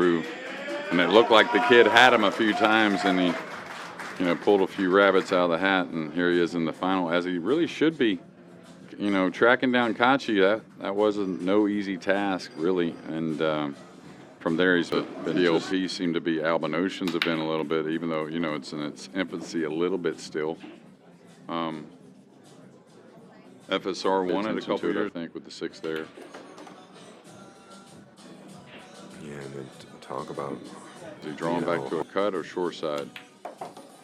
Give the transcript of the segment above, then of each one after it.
And it looked like the kid had him a few times, and he, pulled a few rabbits out of the hat, and here he is in the final, as he really should be. Tracking down Kachi, that wasn't no easy task, really. And from there, he's been PLP seemed to be Albinoceans have been a little bit, even though, it's in its infancy a little bit still. FSR won it a couple years, I think, with the 6 there. Yeah, and then talk about... Is he drawing back to a cut or short side?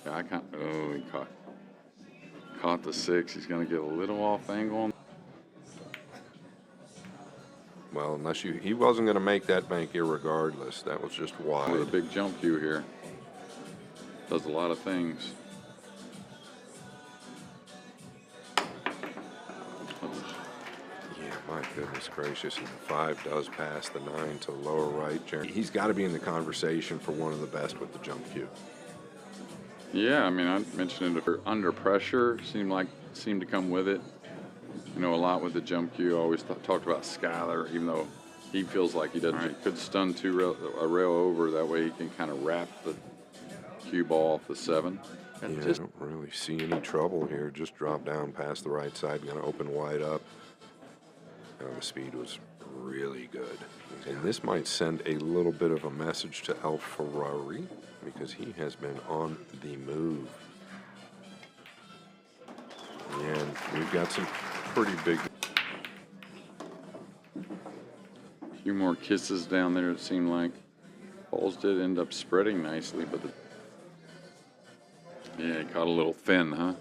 Yeah, I can't... Oh, he caught the 6. He's going to get a little off angle. Well, unless he wasn't going to make that bank irregardless. That was just wide. With a big jump cue here. Does a lot of things. My goodness gracious, and the 5 does pass the 9 to lower right. He's got to be in the conversation for one of the best with the jump cue. Yeah, I mean, I mentioned it under pressure, seemed to come with it. A lot with the jump cue. I always talked about Skyler, even though he feels like he doesn't. He could stun a rail over, that way he can kind of wrap the cue ball off the 7. I don't really see any trouble here. Just drop down past the right side, going to open wide up. The speed was really good. And this might send a little bit of a message to El Ferrari, because he has been on the move. And we've got some pretty big... A few more kisses down there, it seemed like. Balls did end up spreading nicely, but yeah, he caught a little thin, huh?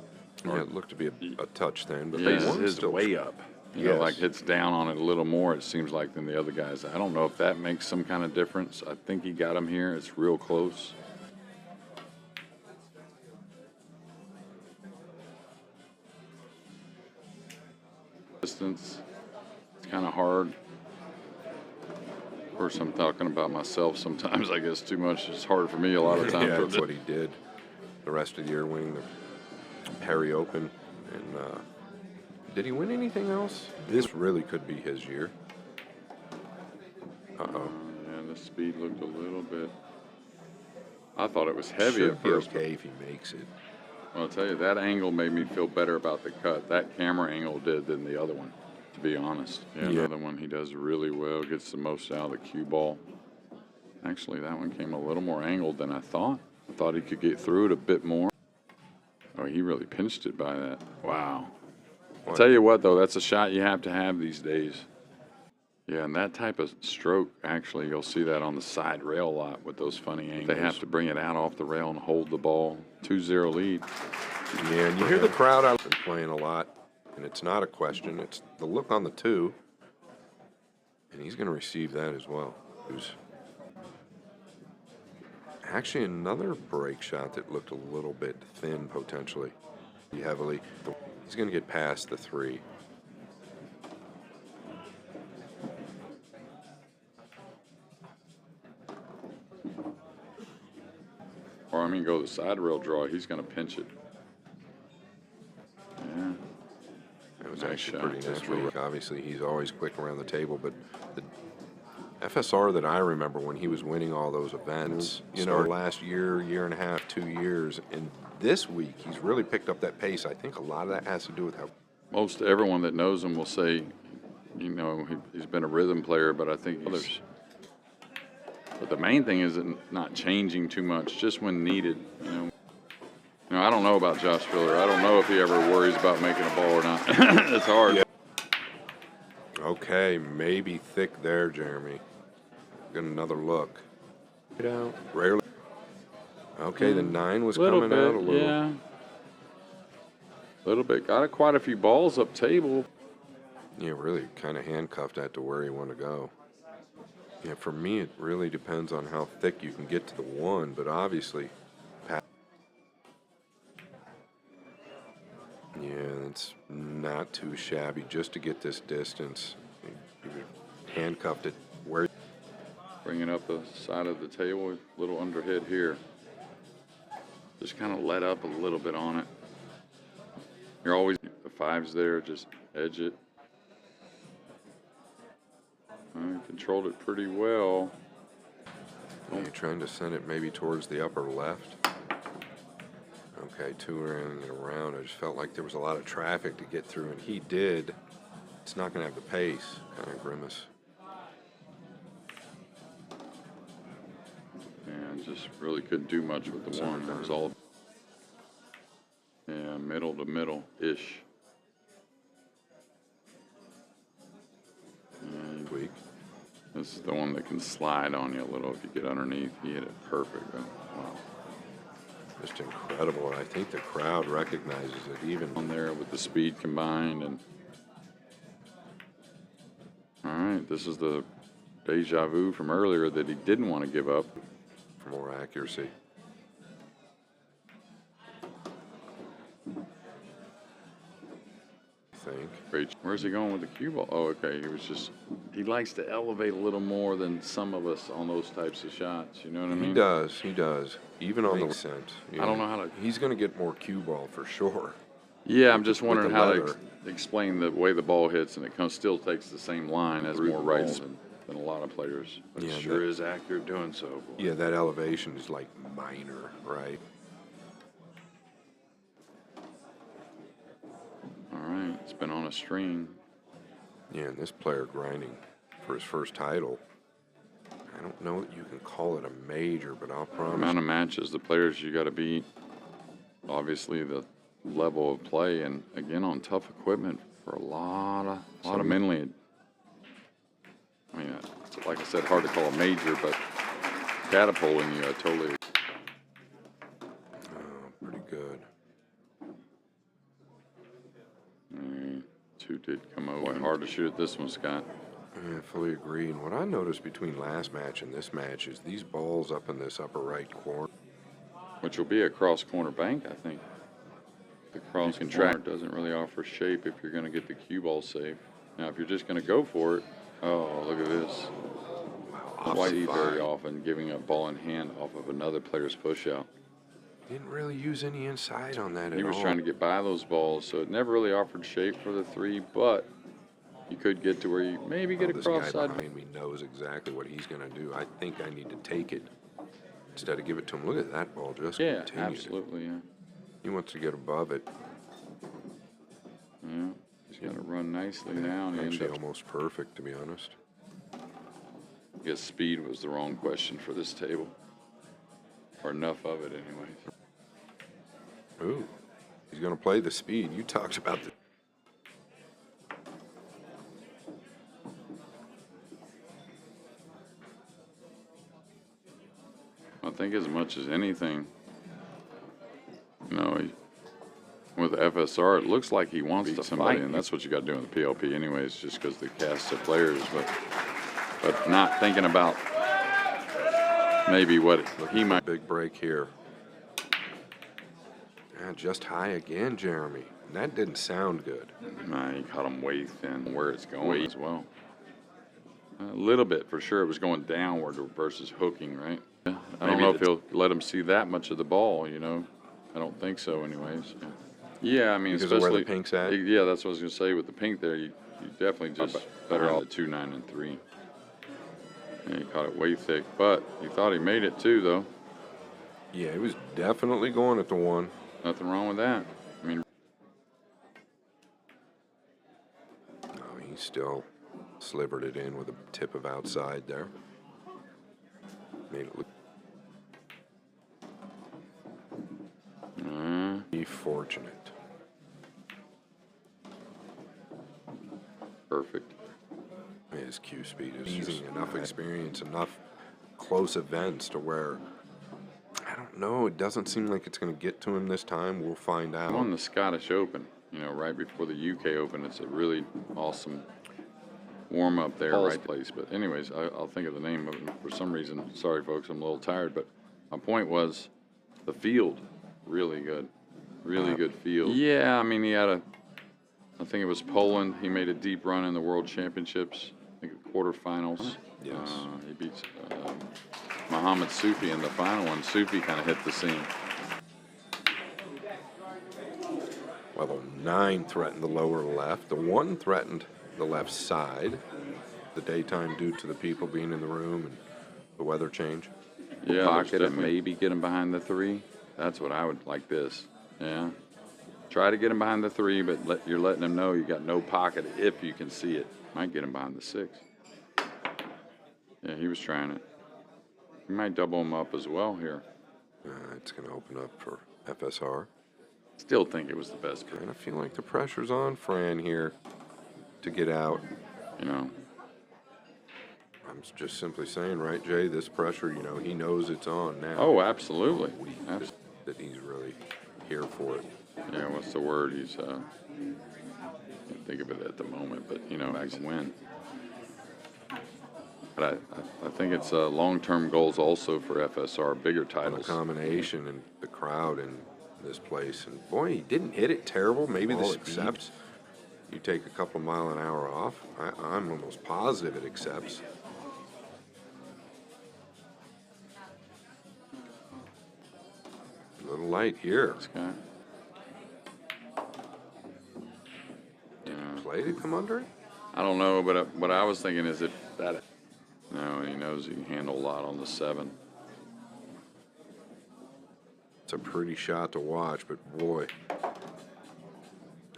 Yeah, it looked to be a touch thin, but yeah, they his way up. Like hits down on it a little more, it seems like, than the other guys. I don't know if that makes some kind of difference. I think he got him here. It's real close. Distance, it's kind of hard. Of course, I'm talking about myself sometimes, I guess, too much. It's hard for me a lot of times. Yeah, that's what he did the rest of the year, winning the Perry Open. And did he win anything else? This really could be his year. Uh-oh. Yeah, the speed looked a little bit... I thought it was heavy Should at first. Be okay if he makes it. Well, I'll tell you, that angle made me feel better about the cut. That camera angle did than the other one, to be honest. Yeah, another one he does really well, gets the most out of the cue ball. Actually, that one came a little more angled than I thought. I thought he could get through it a bit more. Oh, he really pinched it by that. Wow. I'll tell you what, though, that's a shot you have to have these days. Yeah, and that type of stroke, actually, you'll see that on the side rail a lot with those funny angles. They have to bring it out off the rail and hold the ball. 2-0 lead. Yeah, and you hear the crowd out there playing a lot, and it's not a question. It's the look on the 2, and he's going to receive that as well. Actually, another break shot that looked a little bit thin, potentially. Heavily. He's going to get past the 3. Or, I mean, go the side rail draw. He's going to pinch it. Yeah. That was actually pretty natural. Obviously, he's always quick around the table, but the FSR that I remember when he was winning all those events, last year, year and a half, 2 years, and this week he's really picked up that pace. I think a lot of that has to do with how... Most everyone that knows him will say, he's been a rhythm player, but I think others... But the main thing is not changing too much, just when needed. I don't know about Josh Filler. I don't know if he ever worries about making a ball or not. It's hard. Yeah. Okay, maybe thick there, Jeremy. Get another look. Rarely. Okay, the 9 was coming out a little. Yeah. A little bit. Got quite a few balls up table. Yeah, really kind of handcuffed that to where you want to go. Yeah, for me, it really depends on how thick you can get to the 1, but obviously, yeah, it's not too shabby just to get this distance. You handcuffed it where. Bringing up the side of the table, a little underhit here. Just kind of let up a little bit on it. You're always, the 5's there, just edge it. Controlled it pretty well. You're trying to send it maybe towards the upper left. Okay, touring it around. I just felt like there was a lot of traffic to get through, and he did. It's not going to have the pace, kind of grimace. And just really couldn't do much with the one. It was all, yeah, middle to middle-ish. Weak. This is the one that can slide on you a little if you get underneath. He hit it perfect, though. Wow. Just incredible. And I think the crowd recognizes it even On there with the speed combined. And all right, this is the deja vu from earlier that he didn't want to give up. for more accuracy. Think. Great. Where's he going with the cue ball? Oh, okay. He likes to elevate a little more than some of us on those types of shots. You know what I mean? He does. Even on the sense. I don't know how to. He's going to get more cue ball for sure. Yeah, I'm just wondering how to leather. explain the way the ball hits, and it still takes the same line as more right than a lot of players. But it sure is accurate doing so. Boy. Yeah, that elevation is like minor, right? All right, it's been on a string. Yeah, and this player grinding for his first title. I don't know that you can call it a major, but I'll promise. Amount of matches, the players you got to beat. Obviously, the level of play, and again on tough equipment for a lot of mentally. I mean, like I said, hard to call a major, but catapulting you, I totally. Pretty good. Two did come over. Boy, hard to shoot at this one, Scott. Yeah, fully agree. And what I noticed between last match and this match is these balls up in this upper right corner. Which will be a cross corner bank, I think. The cross contractor doesn't really offer shape if you're going to get the cue ball safe. Now, if you're just going to go for it, oh, look at this. Wow, see very often giving a ball in hand off of another player's push out. Didn't really use any inside on that at all. He was trying to get by those balls, so it never really offered shape for the three, but you could get to where you maybe get a cross side. This guy behind me knows exactly what he's going to do. I think I need to take it instead of give it to him. Look at that ball just continued. Absolutely, yeah. He wants to get above it. Yeah, he's got to run nicely now. And actually almost perfect, to be honest. I guess speed was the wrong question for this table. Or enough of it, anyways. Ooh, he's going to play the speed. You talked about the... I think as much as anything, you know, with FSR, it looks like he wants to somebody, and that's what you got to do in the PLP anyways, just because the cast of players, but not thinking about maybe what he might. Big break here. Just high again, Jeremy. And that didn't sound good. Nah, he caught him way thin where it's going as well. A little bit, for sure. It was going downward versus hooking, right? I don't know if he'll let him see that much of the ball, you know. I don't think so anyways. Yeah, I mean, because especially of where the pink's at? Yeah, that's what I was going to say. With the pink there, you definitely just better off the 2, 9, and 3. And he caught it way thick, but he thought he made it too, though. Yeah, he was definitely going at the 1. Nothing wrong with that. I mean, no, he still slivered it in with a tip of outside there. Made it look. Be fortunate. Perfect. His cue speed is using enough experience, enough close events to where, I don't know, it doesn't seem like it's going to get to him this time. We'll find out. On the Scottish Open, you know, right before the UK Open, it's a really awesome warm-up there, right place. But anyways, I'll think of the name of it for some reason. Sorry, folks, I'm a little tired. But my point was the field, really good. Really good field. Yeah, I mean, he had I think it was Poland. He made a deep run in the World Championships. I think quarterfinals. Yes. He beats Muhammad Sufi in the final one. Sufi kind of hit the scene. Well, the 9 threatened the lower left. The 1 threatened the left side. The daytime due to the people being in the room and the weather change. Yeah, pocket and definitely. maybe get him behind the 3. That's what I would like this. Yeah. Try to get him behind the 3, but you're letting him know you got no pocket if you can see it. Might get him behind the 6. Yeah, he was trying it. He might double him up as well here. It's going to open up for FSR. Still think it was the best pick. And I feel like the pressure's on Fran here to get out. You know. I'm just simply saying, right, Jay? This pressure, you know, he knows it's on now. Oh, absolutely. That he's really here for it. Yeah, what's the word? He's, can't think of it at the moment, but, you know, I can win. But I think it's long-term goals also for FSR, bigger titles. The combination and the crowd in this place. And, boy, he didn't hit it terrible. Maybe this accepts. You take a couple mile an hour off. I'm almost positive it accepts. A little light here. This guy. Play to come under it? I don't know, but what I was thinking is if that... No, he knows he can handle a lot on the 7. It's a pretty shot to watch, but boy.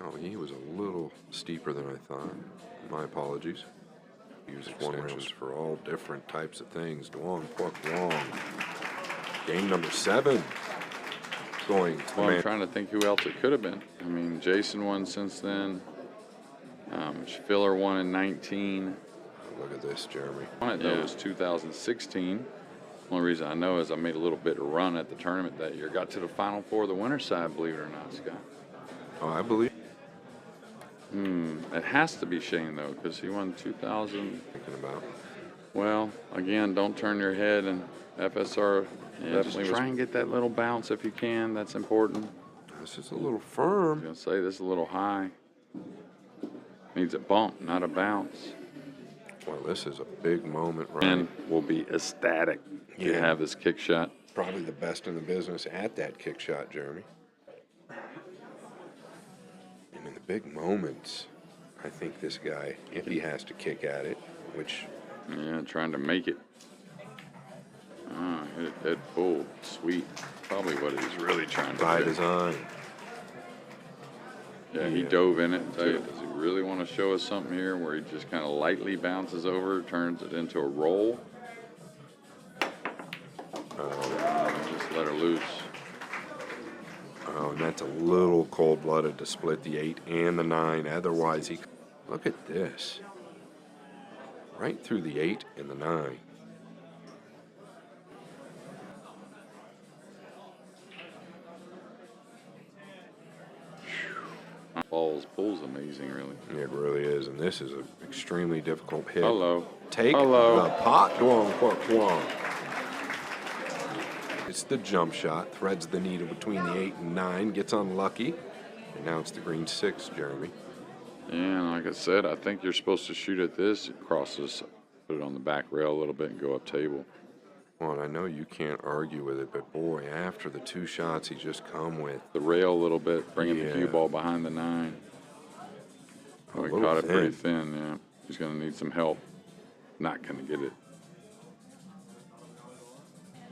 Oh, he was a little steeper than I thought. My apologies. Use extensions for all different types of things. Duong, Quang, Wong. Game number 7. Going to Well, I'm trying to think who else it could have been. I mean, Jason won since then. Filler won in 19. Look at this, Jeremy. Won it, though, it was 2016. Only reason I know is I made a little bit of run at the tournament that year. Got to the Final Four of the winner's side, believe it or not, Scott. Oh, I believe. It has to be Shane, though, because he won 2000. Thinking about. Well, again, don't turn your head, and FSR definitely just try and get that little bounce if you can. That's important. This is a little I firm. was going to say, this is a little high. Needs a bump, not a bounce. Well, this is a big moment, right? And will be ecstatic to Yeah. have this kick shot. Probably the best in the business at that kick shot, Jeremy. And in the big moments, I think this guy, if he has to kick at it, which... Yeah, trying to make it. Hit it dead full. Sweet. Probably what he's really trying to by do. design. Yeah, he dove in it. Tell you, does he really want to show us something here where he just kind of lightly bounces over, turns it into a roll? Just let her loose. Oh, and that's a little cold-blooded to split the 8 and the 9. Otherwise, he... Look at this. Right through the 8 and the 9. Pulls amazing, really. It really is, and this is an extremely difficult hit. Hello. Take Hello. the pot, Duong, Quang, Quang. It's the jump shot, threads the needle between the 8 and 9, gets unlucky, and now it's the green 6, Jeremy. Yeah, and like I said, I think you're supposed to shoot at this, cross this, put it on the back rail a little bit and go up table. Well, and I know you can't argue with it, but boy, after the 2 shots he just come with. The rail a little bit, bringing the cue ball behind the 9. Oh, he caught it pretty thin, yeah. He's going to need some help. Not going to get it.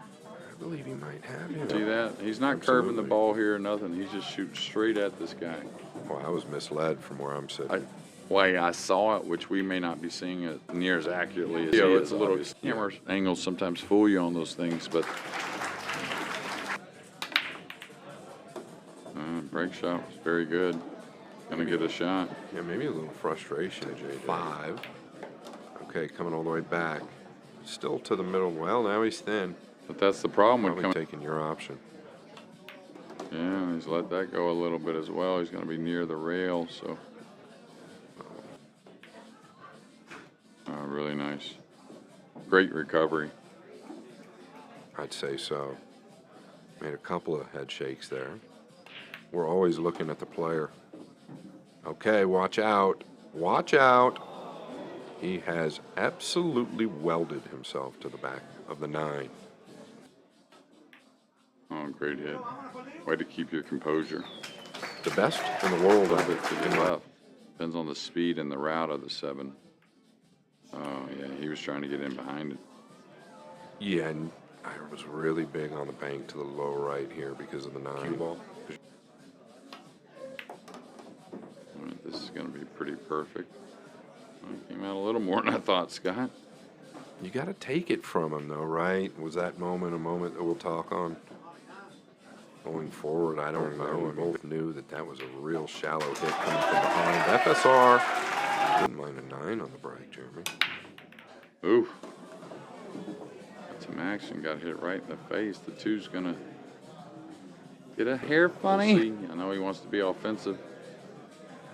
I believe he might have him. See that? He's not curving the ball here or nothing. He's just shooting straight at this guy. Well, I was misled from where I'm sitting. I saw it, which we may not be seeing it near as accurately as he is. It's a little camera angles sometimes fool you on those things, but break shot was very good. Gonna get a shot. Yeah, maybe a little frustration, Jay. 5. Okay, coming all the way back. Still to the middle. Well, now he's thin. But that's the problem with Probably taking your option. Yeah, he's let that go a little bit as well. He's gonna be near the rail, so. Really nice. Great recovery. I'd say so. Made a couple of head shakes there. We're always looking at the player. Okay, watch out. Watch out. He has absolutely welded himself to the back of the 9. Oh, great hit. Way to keep your composure. The best in the world. A little bit to the left. Depends on the speed and the route of the 7. Oh, yeah, he was trying to get in behind it. Yeah, and I was really big on the bank to the low right here because of the 9. Cue ball. This is going to be pretty perfect. Well, it came out a little more than I thought, Scott. You got to take it from him, though, right? Was that moment a moment that we'll talk on? Going forward, I don't know. We both knew that that was a real shallow hit coming from behind. FSR. Didn't mind a 9 on the break, Jeremy. Ooh. Got some action. Got hit right in the face. The 2's going to get a hair funny. I know he wants to be offensive.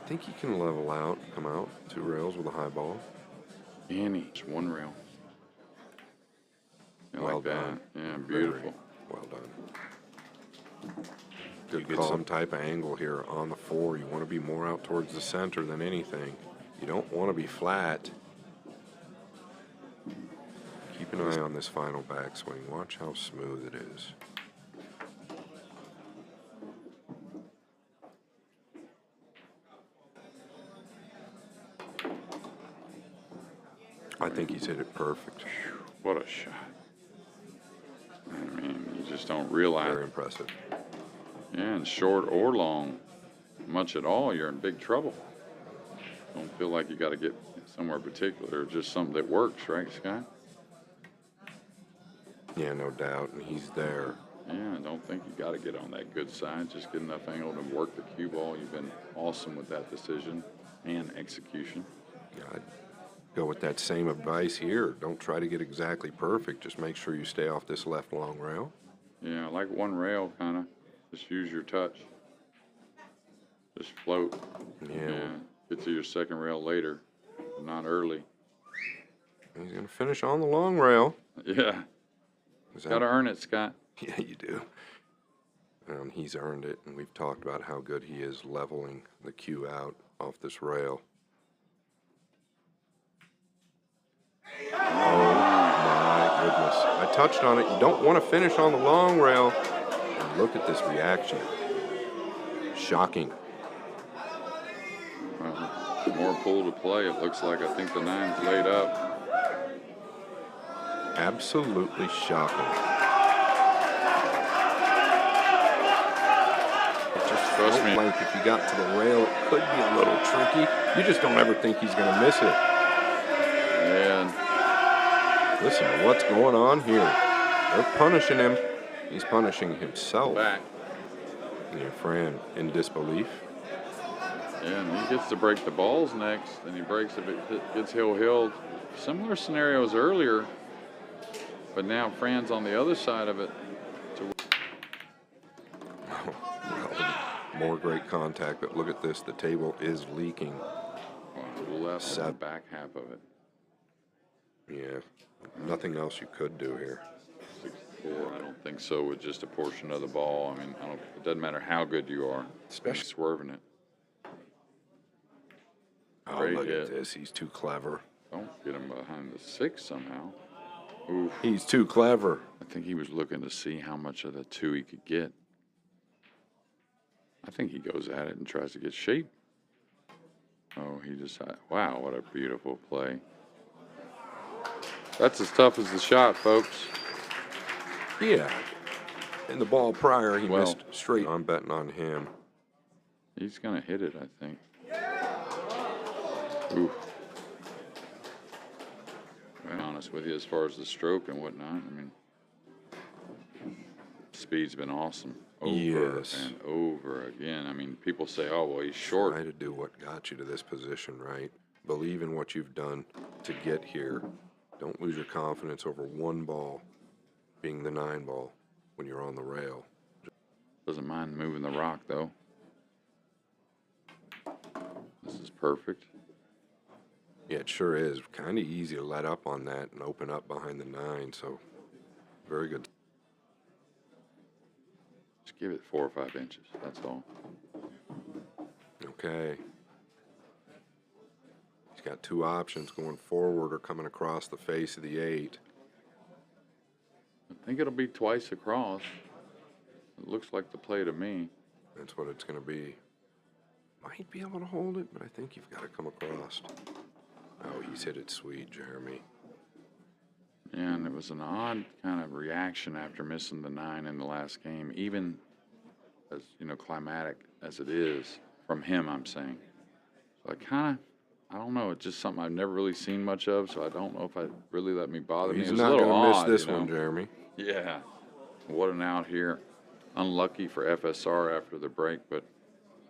I think he can level out, come out 2 rails with a high ball. And he's 1 rail. Well like done. That. Yeah, beautiful. Well done. You get some type of angle here on the 4. You want to be more out towards the center than anything. You don't want to be flat. Keep an eye on this final backswing. Watch how smooth it is. I think he's hit it perfect. What a shot. I mean, you just don't realize. Very impressive. Yeah, and short or long, much at all, you're in big trouble. Don't feel like you got to get somewhere particular, just something that works, right, Scott? Yeah, no doubt, and he's there. Yeah, I don't think you got to get on that good side. Just get enough angle to work the cue ball. You've been awesome with that decision and execution. Yeah, I'd go with that same advice here. Don't try to get exactly perfect. Just make sure you stay off this left long rail. Yeah, like 1 rail, kind of. Just use your touch. Just float. Yeah. Get to your 2nd rail later, not early. He's going to finish on the long rail. Yeah. Got to earn it, Scott. Yeah, you do. He's earned it, and we've talked about how good he is leveling the cue out off this rail. Oh, my goodness. I touched on it. You don't want to finish on the long rail. And look at this reaction. Shocking. Well, more pull to play, it looks like. I think the 9's laid up. Absolutely shocking. It just Trust me. like if you got to the rail, it could be a little tricky. You just don't ever think he's going to miss it. And listen to what's going on here. They're punishing him. He's punishing himself. back. Yeah, Fran in disbelief. Yeah, and he gets to break the balls next, and he breaks if it gets hill-hilled. Similar scenarios earlier, but now Fran's on the other side of it. Well, more great contact, but look at this. The table is leaking. Left the back half of it. Yeah, nothing else you could do here. 6-4, I don't think so with just a portion of the ball. I mean, it doesn't matter how good you are, especially swerving it. Oh, Great look hit. at this. He's too clever. Don't get him behind the 6 somehow. Oof. He's too clever. I think he was looking to see how much of the 2 he could get. I think he goes at it and tries to get shape. Oh, he just, wow, what a beautiful play. That's as tough as the shot, folks. Yeah. In the ball prior, he missed straight. I'm betting on him. He's going to hit it, I think. Oof. To be honest with you, as far as the stroke and whatnot, I mean, speed's been awesome. Over and over again. I mean, people say, oh, well, he's short. Try to do what got you to this position, right? Believe in what you've done to get here. Don't lose your confidence over one ball being the 9 ball when you're on the rail. Doesn't mind moving the rock, though. This is perfect. Yeah, it sure is. Kind of easy to let up on that and open up behind the 9, so very good. Just give it 4 or 5 inches, that's all. Okay. He's got 2 options, going forward or coming across the face of the 8. I think it'll be twice across. It looks like the play to me. That's what it's going to be. Might be able to hold it, but I think you've got to come across. Oh, he's hit it sweet, Jeremy. And it was an odd kind of reaction after missing the 9 in the last game, even as, you know, climatic as it is from him, I'm saying. So I don't know, it's just something I've never really seen much of, so I don't know if it really let me bother me. He's It was a not little going to miss odd, this you know? one, Jeremy. Yeah. What an out here. Unlucky for FSR after the break, but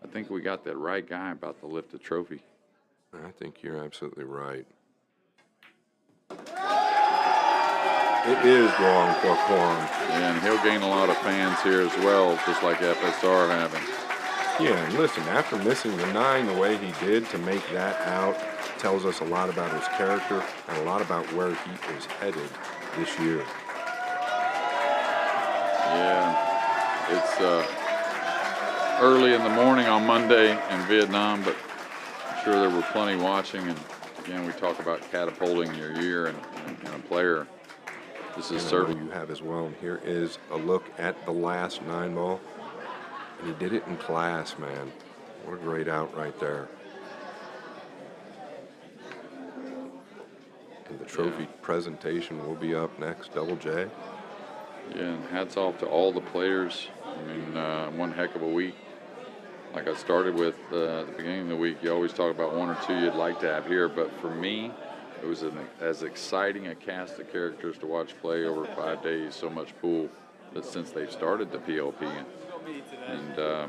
I think we got that right guy about to lift the trophy. I think you're absolutely right. It is Quốc Hoàng. And he'll gain a lot of fans here as well, just like FSR having. Yeah, and listen, after missing the 9 the way he did, to make that out tells us a lot about his character and a lot about where he is headed this year. Yeah, it's early in the morning on Monday in Vietnam, but I'm sure there were plenty watching. And again, we talk about catapulting your year and a player. This is certainly you have as well. And here is a look at the last 9 ball. And he did it in class, man. What a great out right there. And the trophy presentation will be up next, Double J. Yeah, and hats off to all the players. I mean, one heck of a week. Like I started with at the beginning of the week, you always talk about 1 or 2 you'd like to have here, but for me, it was as exciting a cast of characters to watch play over 5 days, so much pool, that since they've started the PLP. And